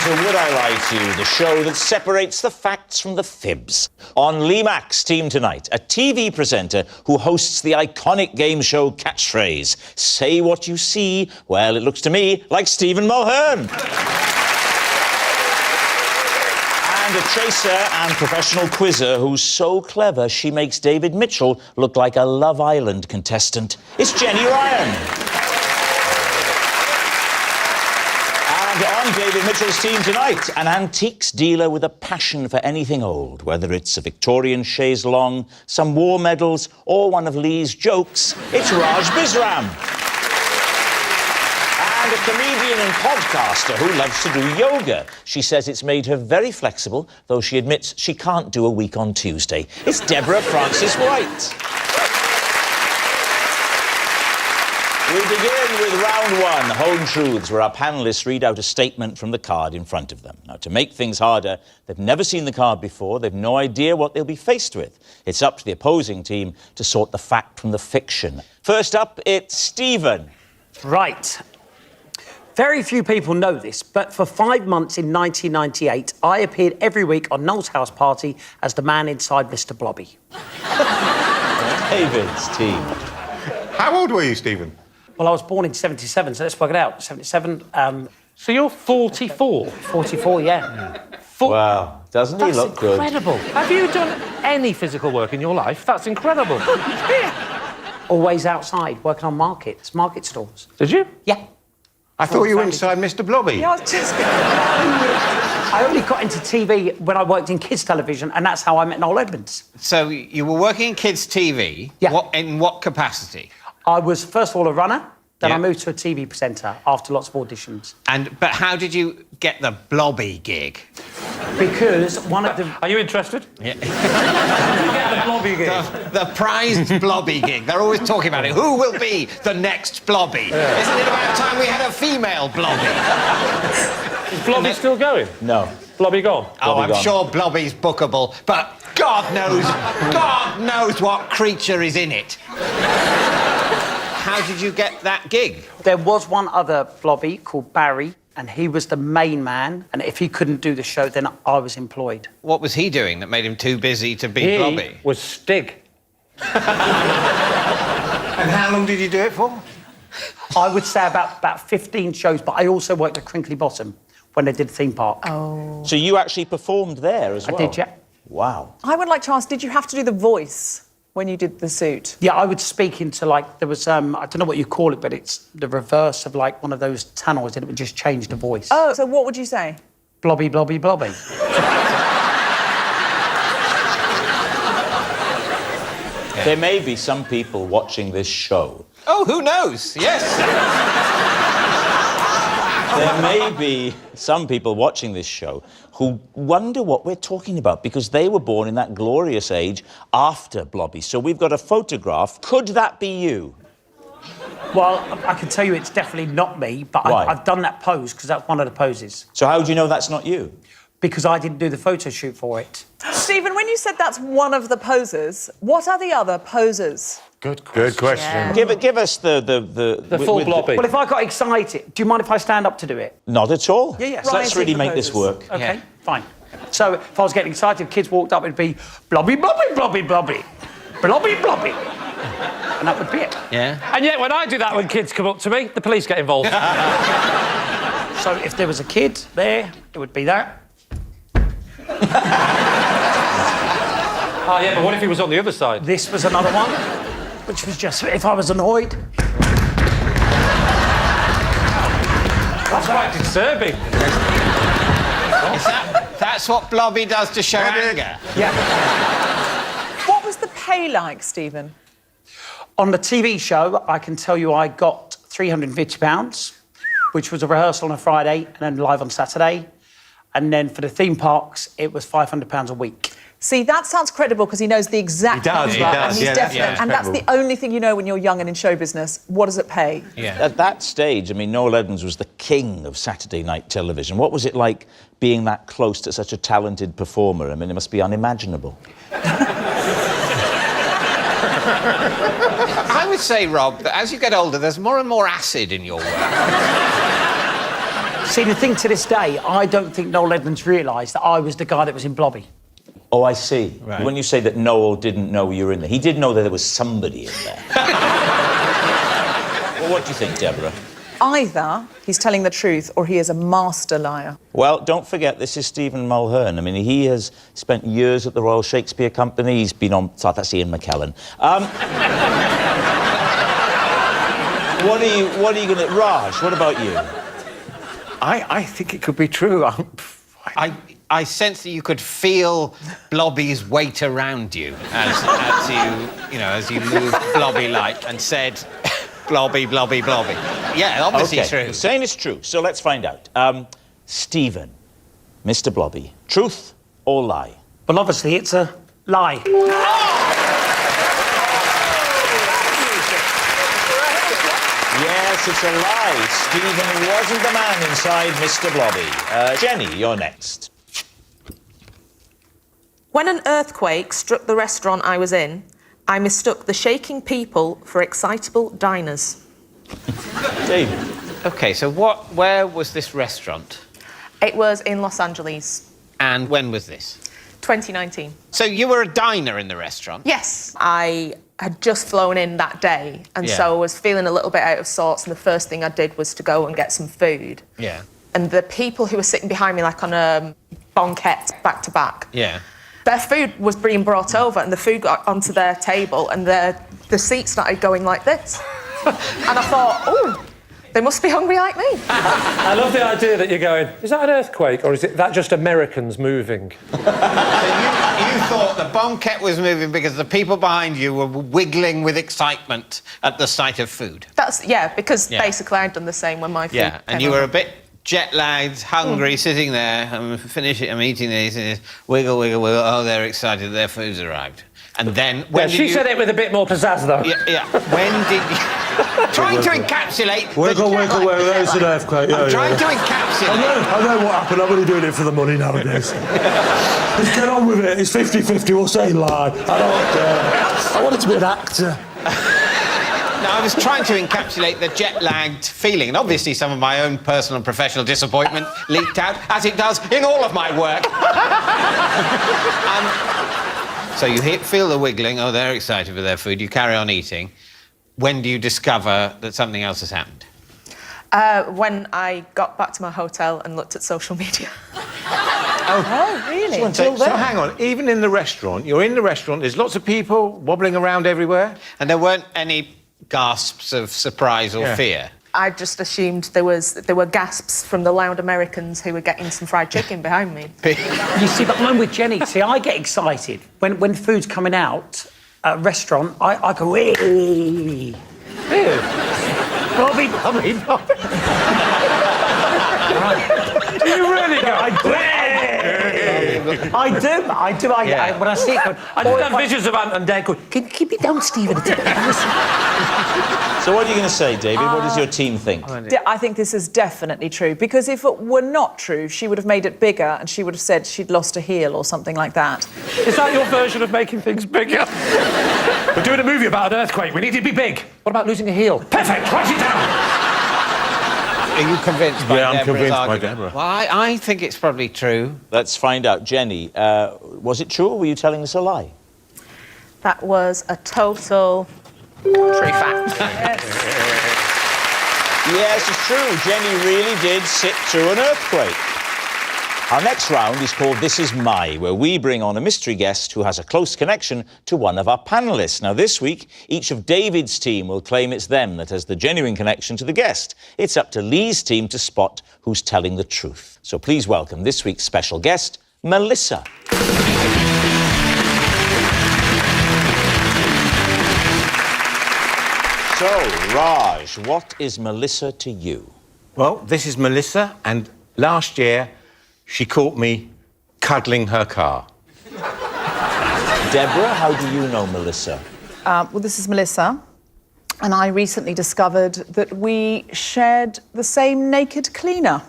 to Would I Lie to You, the show that separates the facts from the fibs. On Lee Mack's team tonight, a TV presenter who hosts the iconic game show catchphrase, "Say what you see." Well, it looks to me like Stephen Mulhern. And a chaser and professional quizzer who's so clever she makes David Mitchell look like a Love Island contestant. It's Jenny Ryan. And on David Mitchell's team tonight, an antiques dealer with a passion for anything old, whether it's a Victorian chaise longue, some war medals, or one of Lee's jokes, it's Raj Bisram. And a comedian and podcaster who loves to do yoga. She says it's made her very flexible, though she admits she can't do a week on Tuesday. It's Deborah Francis-White. We begin with round one, Home Truths, where our panellists read out a statement from the card in front of them. Now, to make things harder, they've never seen the card before, they've no idea what they'll be faced with. It's up to the opposing team to sort the fact from the fiction. First up, it's Stephen. Right. Very few people know this, but for 5 months in 1998, I appeared every week on Noel's house party as the man inside Mr. Blobby. David's team. How old were you, Stephen? Well, I was born in 77, so let's work it out. 77, So you're 44? 44, yeah. Wow, doesn't he look good? That's incredible. Have you done any physical work in your life? That's incredible. Always outside, working on market stalls. Did you? Yeah. I thought you were inside Mr. Blobby. Yeah, I was just... I only got into TV when I worked in kids' television, and that's how I met Noel Edmonds. So you were working in kids' TV? Yeah. In what capacity? I was, first of all, a runner, then Yeah. I moved to a TV presenter after lots of auditions. But how did you get the Blobby gig? Because one of the... Are you interested? Yeah. You get the Blobby gig. The prized Blobby gig. They're always talking about it. Who will be the next Blobby? Yeah. Isn't it about time we had a female Blobby? Is Blobby still going? No. Blobby gone? I'm sure Blobby's bookable, but God knows what creature is it. How did you get that gig? There was one other Blobby called Barry, and he was the main man, and if he couldn't do the show, then I was employed. What was he doing that made him too busy to be He Blobby? was Stig. And how long did you do it for? I would say about 15 shows, but I also worked at Crinkly Bottom when they did the theme park. Oh. So you actually performed there as well? I did, yeah. Wow. I would like to ask, did you have to do the voice when you did the suit? Yeah, I would speak into, like, there was, I don't know what you call it, but it's the reverse of, like, one of those tannoys, and it would just change the voice. Oh, so what would you say? Blobby, blobby, blobby. There may be some people watching this show. Oh, who knows? Yes. There may be some people watching this show who wonder what we're talking about because they were born in that glorious age after Blobby. So we've got a photograph. Could that be you? Well, I can tell you it's definitely not me, but Why? I've done that pose because that's one of the poses. So how do you know that's not you? Because I didn't do the photo shoot for it. Stephen, when you said that's one of the poses, what are the other poses? Good question. Yeah. Give us the full Blobby. Well, if I got excited, do you mind if I stand up to do it? Not at all. Yeah. So let's Rising really make this poses. work. OK, Yeah. fine. So if I was getting excited, kids walked up, it'd be blobby, blobby, blobby, blobby. Blobby, blobby. And that would be it. Yeah. And yet, when I do that, when kids come up to me, the police get involved. So if there was a kid there, it would be that. Oh, yeah, but what if he was on the other side? This was another one, which was just if I was annoyed. That's quite disturbing. That's what Blobby does to show anger? Yeah. What was the pay like, Stephen? On the TV show, I can tell you I got £350, which was a rehearsal on a Friday and then live on Saturday. And then for the theme parks, it was £500 a week. See, that sounds credible because he knows the exact number. he does, And he's yeah, definite. that's And that's the credible. only thing you know when you're young and in show business. What does it pay? Yeah. At that stage, I mean, Noel Edmonds was the king of Saturday night television. What was it like being that close to such a talented performer? I mean, it must be unimaginable. I would say, Rob, that as you get older, there's more and more acid in your work. See, the thing to this day, I don't think Noel Edmonds realised that I was the guy that was in Blobby. Oh, I see. Right. When you say that Noel didn't know you were in there, he did know that there was somebody in there. Well, what do you think, Deborah? Either he's telling the truth or he is a master liar. Well, don't forget, this is Stephen Mulhern. I mean, he has spent years at the Royal Shakespeare Company. He's been on... Oh, that's Ian McKellen. What are you going to... Raj, what about you? I think it could be true. I sense that you could feel Blobby's weight around you as you moved Blobby-like and said, Blobby, Blobby, Blobby. Yeah, obviously Okay, true. you're saying it's true, so let's find out. Stephen, Mr. Blobby, truth or lie? Well, obviously, it's a lie. Yes, it's a lie. Stephen wasn't the man inside Mr. Blobby. Jenny, you're next. When an earthquake struck the restaurant I was in, I mistook the shaking people for excitable diners. Dave. OK, so where was this restaurant? It was in Los Angeles, And when was this? 2019. So you were a diner in the restaurant? Yes, I had just flown in that day, and Yeah. so I was feeling a little bit out of sorts, and the first thing I did was to go and get some food. Yeah. And the people who were sitting behind me, like on a banquette, back to back, Yeah. their food was being brought over, and the food got onto their table, and the seats started going like this. And I thought, oh, they must be hungry like me. I love the idea that you're going, is that an earthquake or is that just Americans moving? So you thought the banquette was moving because the people behind you were wiggling with excitement at the sight of food. Because Yeah. basically I'd done the same when my food Yeah, and came you were over. a bit jet-lagged, hungry, sitting there. I'm eating these. Wiggle, wiggle, wiggle. Oh, they're excited. Their food's arrived. And then when She said it with a bit more pizzazz, though. Yeah. When did you... trying to encapsulate... Wiggle, wiggle, wiggle, there's an earthquake. I'm trying to encapsulate... I know what happened. I'm only doing it for the money nowadays. Just get on with it. It's 50-50. We'll say lie. I don't care. I wanted to be an actor. No, I was trying to encapsulate the jet-lagged feeling, and obviously some of my own personal and professional disappointment leaked out, as it does in all of my work. So you feel the wiggling. Oh, they're excited for their food. You carry on eating. When do you discover that something else has happened? When I got back to my hotel and looked at social media. Oh, really? So hang on, even in the restaurant, you're in the restaurant, there's lots of people wobbling around everywhere. And there weren't any gasps of surprise or fear? I just assumed there were gasps from the loud Americans who were getting some fried chicken behind me. You see, but I'm with Jenny. See, I get excited when food's coming out at a restaurant. I go, hey. Bobby, Bobby, Bobby. Do you really go? I do. When I see it, I just have visions of Ant and Dec going, Can you keep it down, Stephen? So what are you going to say, David? What does your team think? I think this is definitely true, because if it were not true, she would have made it bigger and she would have said she'd lost a heel or something like that. is that your version of making things bigger? We're doing a movie about an earthquake. We need it to be big. What about losing a heel? Perfect. Write it down. Are you convinced by Yeah, I'm Deborah's convinced by argument? Deborah. Well, I think it's probably true. Let's find out. Jenny, was it true or were you telling us a lie? That was a total true fact. Yes, it's true. Jenny really did sit through an earthquake. Our next round is called This Is My, where we bring on a mystery guest who has a close connection to one of our panellists. Now, this week, each of David's team will claim it's them that has the genuine connection to the guest. It's up to Lee's team to spot who's telling the truth. So please welcome this week's special guest, Melissa. So, Raj, what is Melissa to you? Well, this is Melissa, and last year she caught me cuddling her car. Deborah, how do you know Melissa? Well, this is Melissa, and I recently discovered that we shared the same naked cleaner.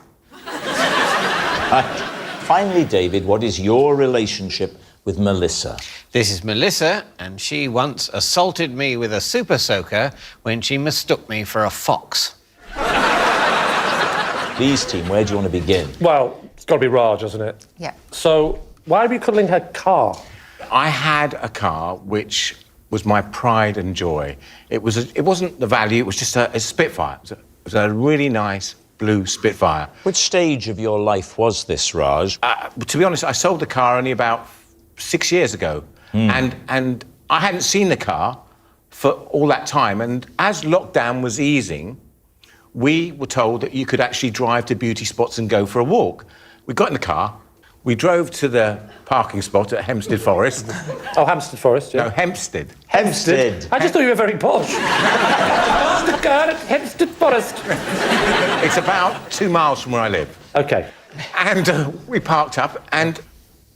Finally, David, what is your relationship with Melissa? This is Melissa, and she once assaulted me with a super soaker when she mistook me for a fox. Please, team, where do you want to begin? Well, it's got to be Raj, hasn't it? Yeah. So, why are you cuddling her car? I had a car which was my pride and joy. It wasn't the value, it was just a Spitfire. It was a really nice blue Spitfire. Which stage of your life was this, Raj? To be honest, I sold the car only about 6 years ago. And I hadn't seen the car for all that time. And as lockdown was easing, we were told that you could actually drive to beauty spots and go for a walk. We got in the car, we drove to the parking spot at Hempstead Forest. Oh, Hampstead Forest, yeah. No, Hempstead. Hempstead. I just thought you were very posh. The car at Hempstead Forest. It's about 2 miles from where I live. OK. And we parked up, and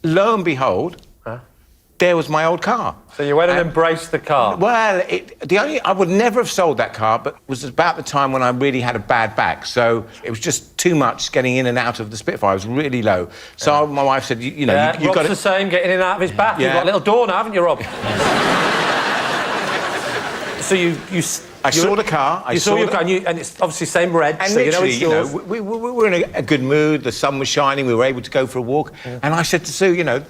lo and behold, there was my old car. So you went and embraced the car? Well, I would never have sold that car, but it was about the time when I really had a bad back. So it was just too much getting in and out of the Spitfire. It was really low. So my wife said, you know, Yeah, you've got Rob's the same, getting in and out of his bath. Yeah. You've got a little door now, haven't you, Rob? So I saw the car. You saw your car, and it's obviously same red. And so literally, you know, it's yours. we were in a good mood. The sun was shining. We were able to go for a walk. Yeah. And I said to Sue, you know,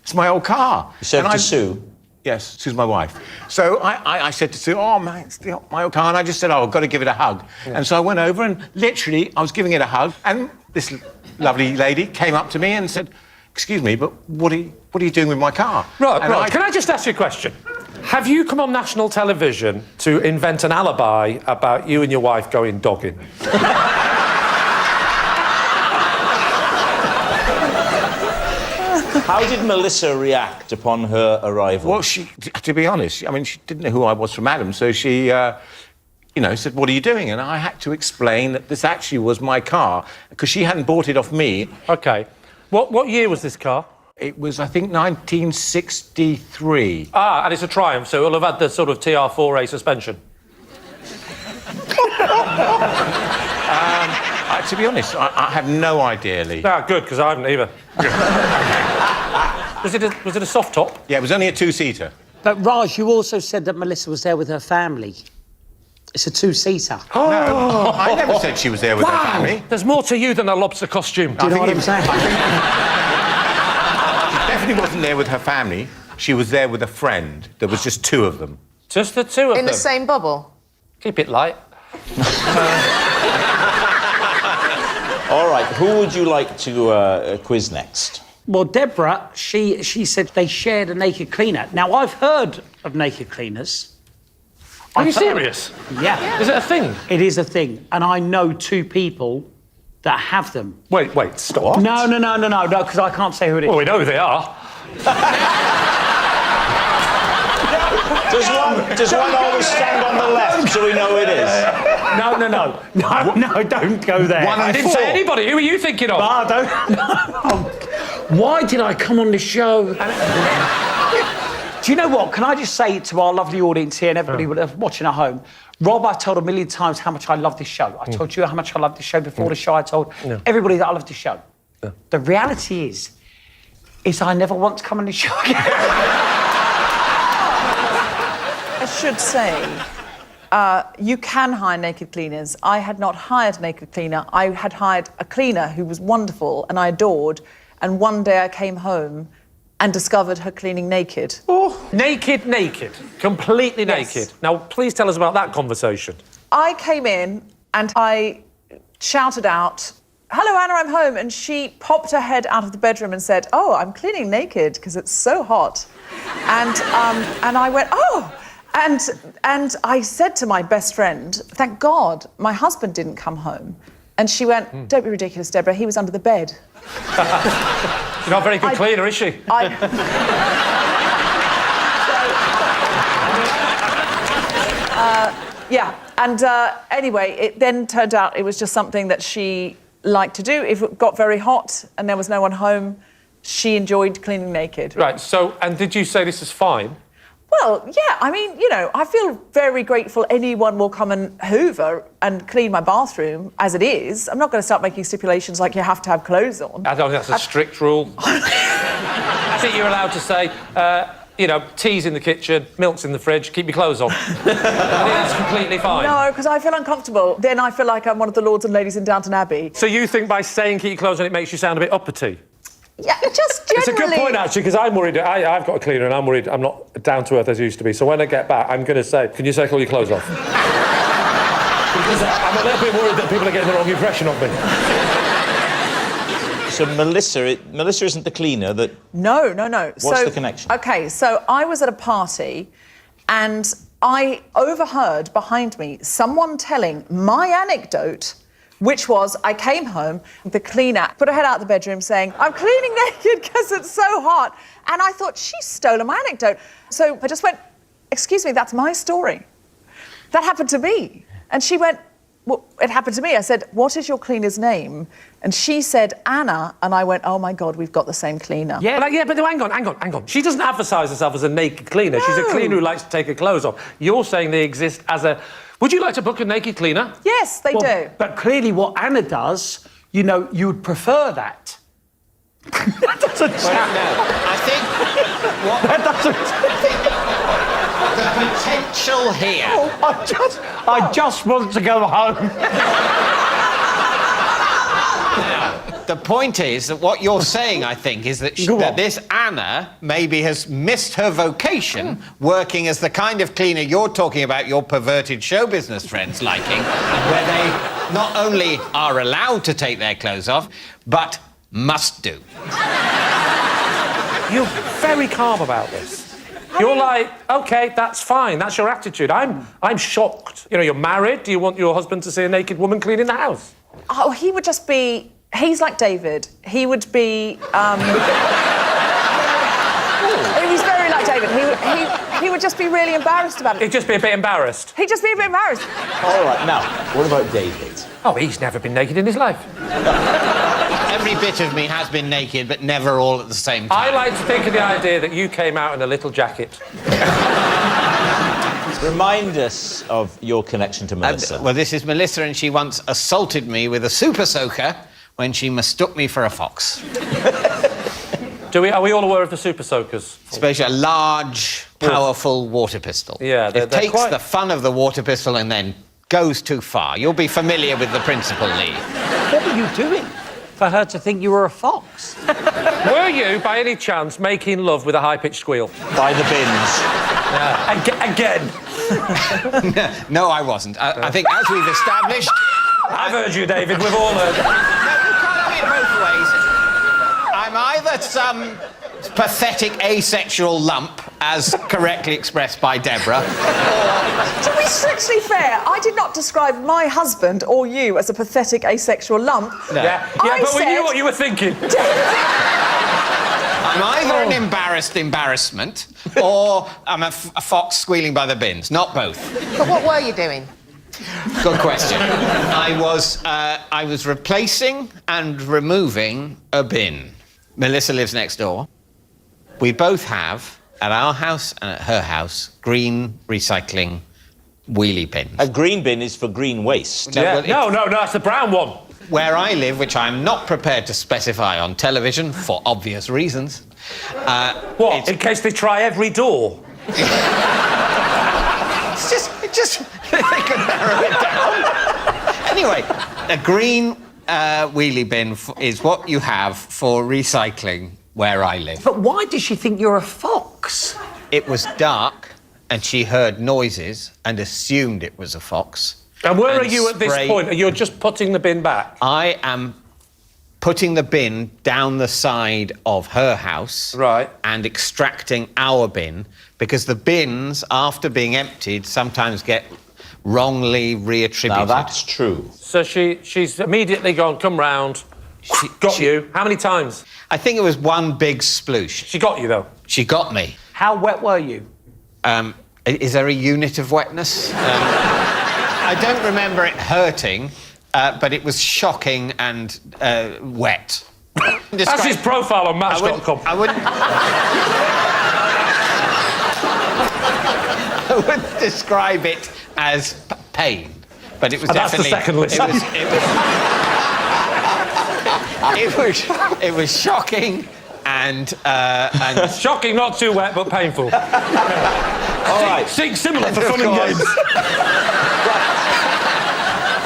it's my old car. You said to Sue? Yes, Sue's my wife. So I said to Sue, oh, man, it's my old car. And I just said, oh, I've got to give it a hug. Yeah. And so I went over and literally I was giving it a hug. And this lovely lady came up to me and said, excuse me, but what are you doing with my car? Right. Can I just ask you a question? Have you come on national television to invent an alibi about you and your wife going dogging? How did Melissa react upon her arrival? Well, to be honest, I mean, she didn't know who I was from Adam, so she, you know, said, what are you doing? And I had to explain that this actually was my car, because she hadn't bought it off me. OK. What year was this car? It was, I think, 1963. Ah, and it's a Triumph, so it'll have had the sort of TR4A suspension. To be honest, I have no idea, Lee. Ah, good, because I haven't either. Was it a soft top? Yeah, it was only a two-seater. But Raj, you also said that Melissa was there with her family. It's a two-seater. Oh. No, I never said she was there with her family. There's more to you than a lobster costume. Do you know what I'm saying? She definitely wasn't there with her family. She was there with a friend. There was just two of them. Just the two of them? In the same bubble? Keep it light. All right, who would you like to quiz next? Well, Deborah, she said they shared a naked cleaner. Now, I've heard of naked cleaners. Are you serious? Yeah. Is it a thing? It is a thing. And I know two people that have them. Wait, stop. No, because I can't say who it is. Well, we know who they are. Does one always stand on the left so we know who it is? No, don't go there. I didn't say anybody. Who are you thinking of? No. Why did I come on this show? Do you know what? Can I just say to our lovely audience here and everybody watching at home, Rob, I told a million times how much I love this show. I told you how much I love this show before the show. I told everybody that I love this show. Yeah. The reality is I never want to come on this show again. I should say, you can hire naked cleaners. I had not hired a naked cleaner. I had hired a cleaner who was wonderful and I adored. And one day I came home and discovered her cleaning naked. Oh, naked. Completely Yes. naked. Now, please tell us about that conversation. I came in and I shouted out, "Hello, Anna, I'm home." And she popped her head out of the bedroom and said, "Oh, I'm cleaning naked because it's so hot." And I went, "Oh." And I said to my best friend, "Thank God my husband didn't come home." And she went, "Don't be ridiculous, Deborah, he was under the bed." She's not a very good cleaner, is she? Yeah, and anyway, it then turned out it was just something that she liked to do. If it got very hot and there was no one home, she enjoyed cleaning naked. Right, so, and did you say this is fine? Well, yeah, I mean, you know, I feel very grateful anyone will come and hoover and clean my bathroom as it is. I'm not going to start making stipulations like you have to have clothes on. I don't think that's a strict rule. I think you're allowed to say, you know, tea's in the kitchen, milk's in the fridge, keep your clothes on. I think that's completely fine. No, because I feel uncomfortable. Then I feel like I'm one of the lords and ladies in Downton Abbey. So you think by saying keep your clothes on it makes you sound a bit uppity? Yeah, just It's generally... a good point, actually, because I'm worried. I've got a cleaner and I'm worried I'm not down to earth as I used to be. So when I get back, I'm going to say, can you take all your clothes off? Because I'm a little bit worried that people are getting the wrong impression of me. So Melissa isn't the cleaner that... No. What's the connection? OK, so I was at a party and I overheard behind me someone telling my anecdote, which was I came home, the cleaner put her head out of the bedroom saying, I'm cleaning naked because it's so hot. And I thought, she's stolen my anecdote. So I just went, excuse me, that's my story. That happened to me. And she went, well, it happened to me. I said, what is your cleaner's name? And she said, Anna. And I went, oh, my God, we've got the same cleaner. Yeah, but hang on. She doesn't advertise herself as a naked cleaner. No. She's a cleaner who likes to take her clothes off. You're saying they exist as a... Would you like to book a naked cleaner? Yes, they do. But clearly what Anna does, you know, you would prefer that. That doesn't sound... No, I think... That doesn't... The potential here... Oh, I just want to go home. The point is that what you're saying, I think, is that, that this Anna maybe has missed her vocation working as the kind of cleaner you're talking about your perverted show business friends liking, where they not only are allowed to take their clothes off, but must do. You're very calm about this. You're like, OK, that's fine, that's your attitude. I'm shocked. You know, you're married, do you want your husband to see a naked woman cleaning the house? Oh, he would just be... He's like David. He would be... He's very like David. He would just be really embarrassed about it. He'd just be a bit embarrassed. He'd just be a bit embarrassed. All right, now, what about David? Oh, he's never been naked in his life. Every bit of me has been naked, but never all at the same time. I like to think of the idea that you came out in a little jacket. Remind us of your connection to Melissa. Well, this is Melissa, and she once assaulted me with a super soaker when she mistook me for a fox. Are we all aware of the super soakers? Especially a large, powerful water pistol. Yeah, it takes the fun of the water pistol and then goes too far. You'll be familiar with the principle, Lee. What were you doing for her to think you were a fox? Were you, by any chance, making love with a high-pitched squeal? By the bins. Yeah. Again. No, I wasn't. I think, as we've established... I've heard you, David. We've all heard. No, you can't have it both ways. I'm either some pathetic asexual lump, as correctly expressed by Deborah, To be strictly fair, I did not describe my husband or you as a pathetic asexual lump. No. Yeah, but we knew what you were thinking. I'm either an embarrassed embarrassment or I'm a fox squealing by the bins. Not both. But what were you doing? Good question. I was replacing and removing a bin. Melissa lives next door. We both have, at our house and at her house, green recycling wheelie bins. A green bin is for green waste. No, that's the brown one. Where I live, which I'm not prepared to specify on television for obvious reasons. What? In case they try every door? It just they could narrow it down. Anyway, a green wheelie bin is what you have for recycling where I live. But why did she think you're a fox? It was dark, and she heard noises and assumed it was a fox. And where are you at this point? You're just putting the bin back? I am putting the bin down the side of her house. Right. And extracting our bin, because the bins, after being emptied, sometimes get wrongly reattributed. Now, that's true. So she's immediately gone, come round, got you. How many times? I think it was one big sploosh. She got you, though? She got me. How wet were you? Is there a unit of wetness? I don't remember it hurting, but it was shocking and wet. That's his profile on Match.com. I wouldn't describe it as pain, but it was definitely... That's the second list. It was shocking and Shocking, not too wet, but painful. All right. Similar for fun and games.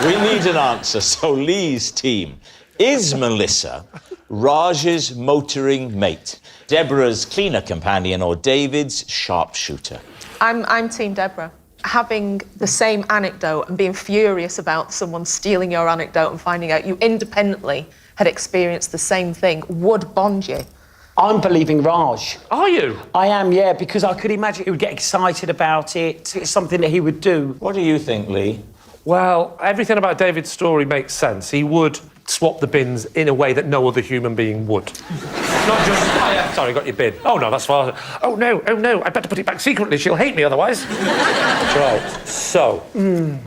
We need an answer. So, Lee's team. Is Melissa Raj's motoring mate, Deborah's cleaner companion, or David's sharpshooter? I'm Team Deborah. Having the same anecdote and being furious about someone stealing your anecdote and finding out you independently had experienced the same thing would bond you. I'm believing Raj. Are you? I am, yeah, because I could imagine he would get excited about it. It's something that he would do. What do you think, Lee? Well, everything about David's story makes sense. He would swap the bins in a way that no other human being would. Not just, oh, yeah, sorry, got your bin. Oh, no, that's far. Oh, no, I better put it back secretly. She'll hate me otherwise. That's right. So,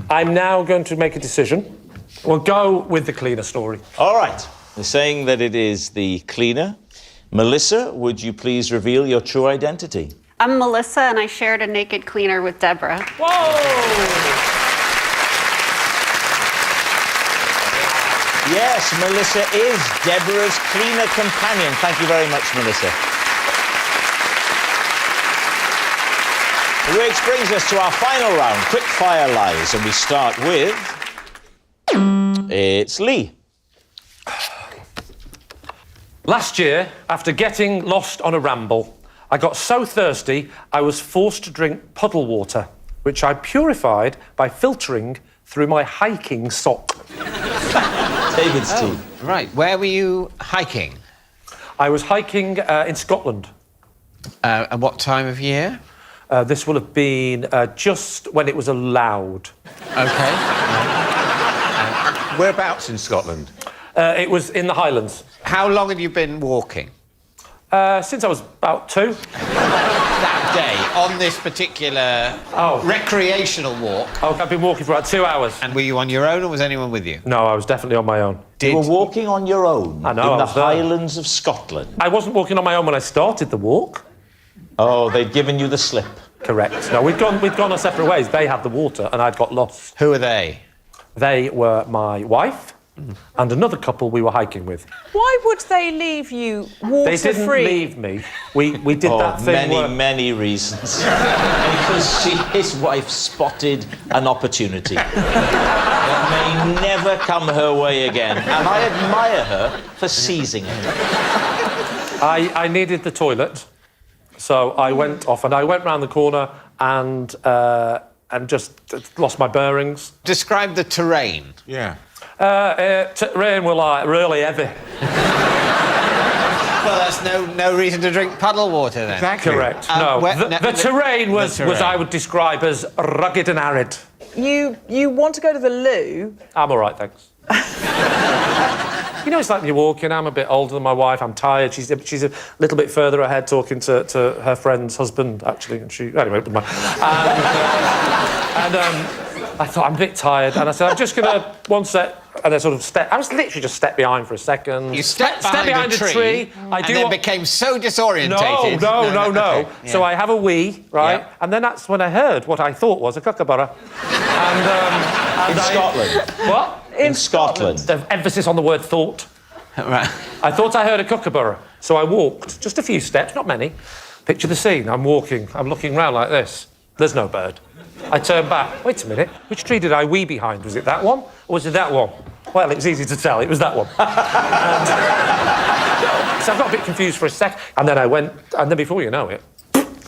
I'm now going to make a decision. We'll go with the cleaner story. All right. They're saying that it is the cleaner. Melissa, would you please reveal your true identity? I'm Melissa, and I shared a naked cleaner with Deborah. Whoa! Yes, Melissa is Deborah's cleaner companion. Thank you very much, Melissa. Which brings us to our final round, quick fire lies, and we start with... It's Lee. Last year, after getting lost on a ramble, I got so thirsty I was forced to drink puddle water, which I purified by filtering through my hiking sock. David's team. right, where were you hiking? I was hiking in Scotland. And what time of year? This will have been just when it was allowed. Okay. Whereabouts in Scotland? It was in the Highlands. How long have you been walking? Since I was about 2. That day, on this particular recreational walk. Oh, I've been walking for about 2 hours. And were you on your own or was anyone with you? No, I was definitely on my own. You were walking on your own I know, in the I was there. Highlands of Scotland. I wasn't walking on my own when I started the walk. Oh, they'd given you the slip. Correct. No, we'd gone our separate ways. They had the water and I'd got lost. Who are they? They were my wife and another couple we were hiking with. Why would they leave you water-free? They didn't leave me. We did that thing many reasons. Because his wife spotted an opportunity that may never come her way again. And I admire her for seizing it. I needed the toilet, so I went off and I went round the corner and just lost my bearings. Describe the terrain. Yeah. Rain were like really heavy. Well, that's no reason to drink puddle water then. Exactly. Correct. No. The terrain was terrain. I would describe as rugged and arid. You want to go to the loo? I'm all right, thanks. You know, it's like you're walking. I'm a bit older than my wife. I'm tired. She's a little bit further ahead, talking to her friend's husband, actually. And anyway, it doesn't matter. I thought I'm a bit tired, and I said I'm just gonna one sec, and I sort of I was literally just stepped behind for a second. You stepped behind a tree. I do and then became so disorientated. No. Okay, yeah. So I have a wee, right, Yeah. and then that's when I heard what I thought was a kookaburra. In Scotland. What? In Scotland. The emphasis on the word thought. Right. I thought I heard a kookaburra, so I walked just a few steps, not many. Picture the scene. I'm walking. I'm looking round like this. There's no bird. I turned back. Wait a minute. Which tree did I wee behind? Was it that one or was it that one? Well, it was easy to tell. It was that one. So I got a bit confused for a sec, and then I went, and then before you know it,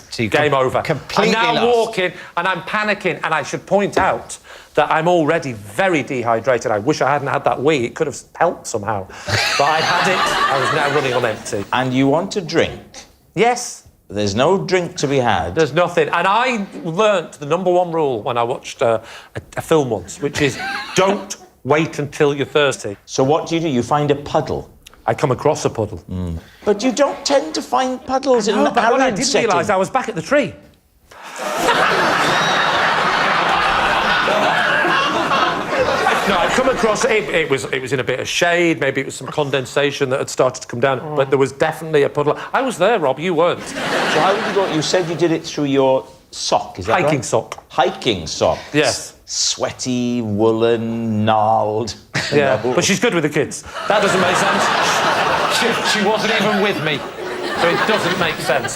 So you game over. Completely I'm now lost. walking, and I'm panicking, and I should point out that I'm already very dehydrated. I wish I hadn't had that wee. It could have helped somehow. But I had it. I was now running on empty. And you want to drink. Yes. There's no drink to be had. There's nothing. And I learnt the #1 rule when I watched a film once, which is don't wait until you're thirsty. So what do? You find a puddle. I come across a puddle. But you don't tend to find puddles in No, but what I arid didn't setting. realise, I was back at the tree. No, I'd come across it. It was in a bit of shade. Maybe it was some condensation that had started to come down. But there was definitely a puddle. I was there, Rob. You weren't. So how did you go? You said you did it through your sock. Is that Hiking right? sock. Hiking sock. Yes. Sweaty, woolen, gnarled. Yeah, No. but she's good with the kids. That doesn't make sense. She wasn't even with me. So it doesn't make sense.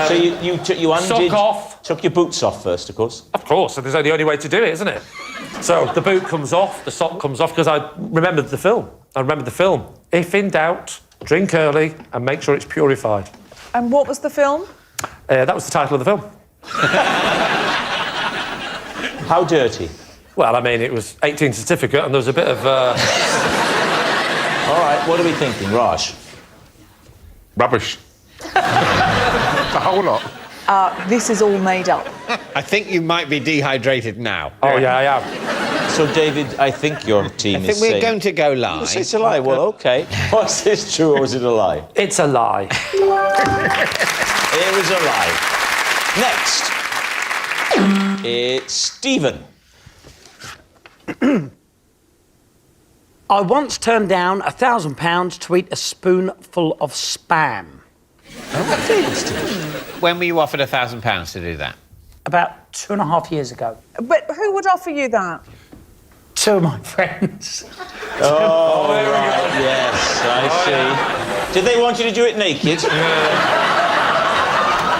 So you undid... Sock off. Took your boots off first, of course. Of course, and there's only the only way to do it, isn't it? So the boot comes off, the sock comes off, because I remembered the film. If in doubt, drink early and make sure it's purified. And what was the film? That was the title of the film. How dirty? Well, I mean, it was 18 certificate and there was a bit of... All right, what are we thinking, Raj? Rubbish. The whole lot. This is all made up. I think you might be dehydrated now. Oh, yeah, I am. So, David, I think your team I think we're going to go live. It's a lie. Well, OK. Was this true or was it a lie? It's a lie. It was a lie. Next, it's Stephen. I once turned down £1,000 to eat a spoonful of Spam. When were you offered £1,000 to do that? About 2.5 years ago. But who would offer you that? 2 of my friends. Oh, right, yes, I see. Did they want you to do it naked?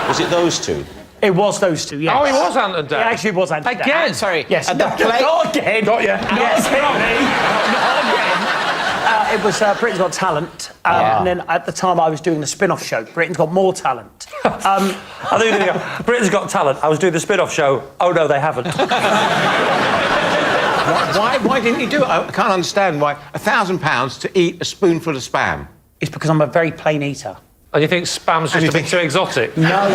Was it those two? It was those two, yes. Oh, he was hunted down. It actually was hunted down. Again? Sorry. Yes. At the play. Not again. Got you. Yes, not again. It was Britain's Got Talent, and then at the time I was doing the spin-off show, Britain's Got More Talent. I thought you were going to go, Britain's Got Talent. I was doing the spin-off show. Oh, no, they haven't. Why didn't you do it? I can't understand why. £1,000 to eat a spoonful of Spam. It's because I'm a very plain eater. And you think Spam's just a bit too exotic? No.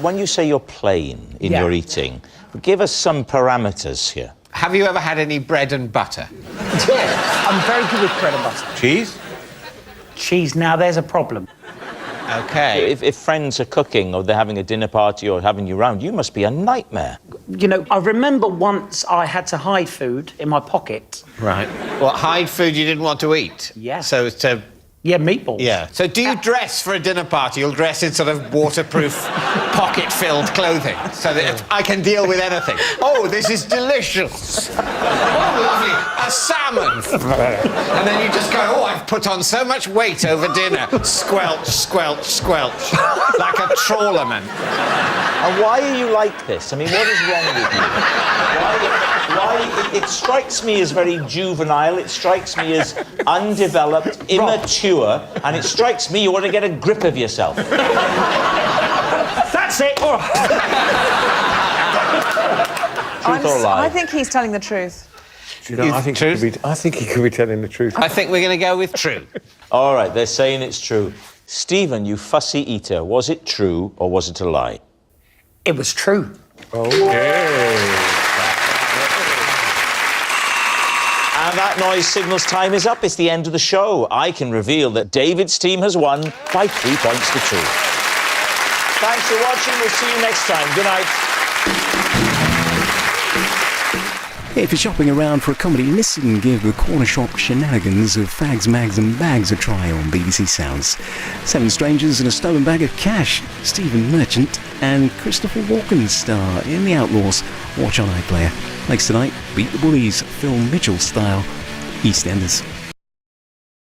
When you say you're plain in your eating, give us some parameters here. Have you ever had any bread and butter? Yeah, I'm very good with bread and butter. Cheese? Cheese, now there's a problem. OK. If friends are cooking or they're having a dinner party or having you round, you must be a nightmare. You know, I remember once I had to hide food in my pocket. Right. Well, hide food you didn't want to eat? Yeah. So to... Yeah, meatballs. Yeah. So do you dress for a dinner party? You'll dress in sort of waterproof, pocket-filled clothing so that I can deal with anything. Oh, this is delicious. Oh, lovely. A salmon. And then you just go, oh, I've put on so much weight over dinner. Squelch, squelch, squelch. Like a trawlerman. And why are you like this? I mean, what is wrong with you? It strikes me as very juvenile, it strikes me as undeveloped, immature, and it strikes me you want to get a grip of yourself. That's it. Truth or lie? I think he's telling the truth. I think he could be telling the truth. I think we're going to go with true. All right, they're saying it's true. Stephen, you fussy eater, was it true or was it a lie? It was true. And that noise signals time is up. It's the end of the show. I can reveal that David's team has won by 3 points to 2. Thanks for watching. We'll see you next time. Good night. If you're shopping around for a comedy, listen, give the corner shop shenanigans of Fags, Mags and Bags a try on BBC Sounds. 7 strangers and a stolen bag of cash. Stephen Merchant and Christopher Walken star in The Outlaws. Watch on iPlayer. Next tonight, Beat the Bullies, Phil Mitchell style, EastEnders.